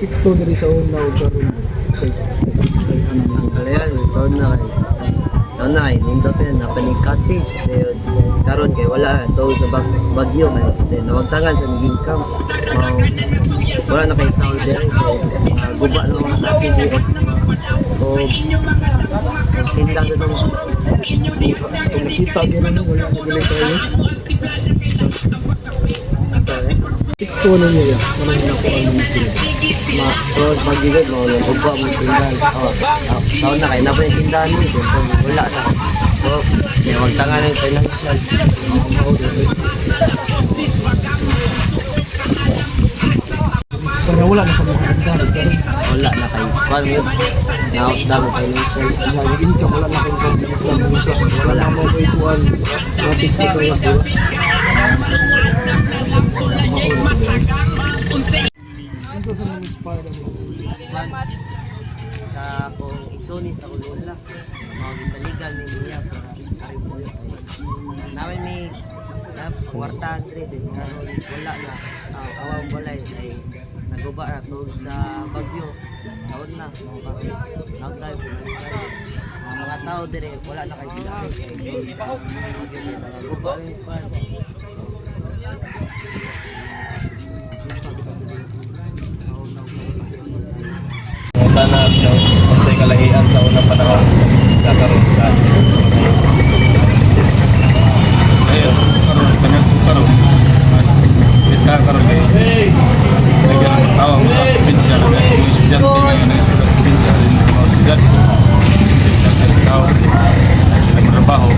Ito dari sa una o karon Ang kalayan, sauna kay nindot yan, napanig cottage karon kay wala to sa bagyo kay nawagtangan sa naging camp wala na kay sound there guba na mga natin dito o tinda na nung kung nakita gano'n wala na galing tayo. Ito na niya ano na ko ano sila. pag-igad mo yung guba mo tindahan sauna kay na pa yung tindahan mo wala na so nawagtangan na yung financial Kaya wala na sa mga tindahan pero wala na kayo paano yun na-outdown financial yung income wala na kayong pag-income wala na mo ituan natin ko kaya di ba? Ano sa mga inspired mo? sa kung iksonis sa ulula mga sa legal may niya para karibuyo namin may kwartahan din karon wala na awang balay ay naguba na to sa bagyo taon na out tayo mga tao dire wala na kay sila naguba yung pan tanah daw sa kalahian sa unang panahon sa karon sa ayun karon mas kita karon kay negara tawang sa probinsya na estudyante ngayon sa probinsya rin mga syudad sa tao sila trabaho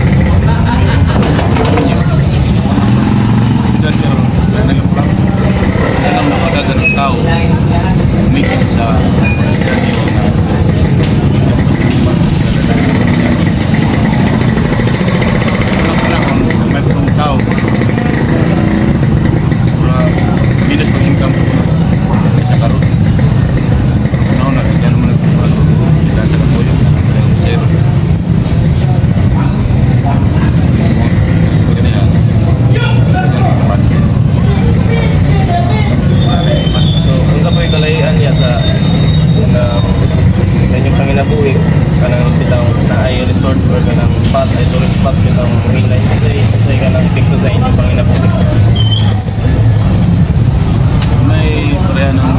syudad karon nagplang dalam napadagan ng tao umikot sa buwing kanang bitang naay resort or kanang spot ay tourist spot bitang hilay say kanang tikto sa inyong panginabuhi may pareha ng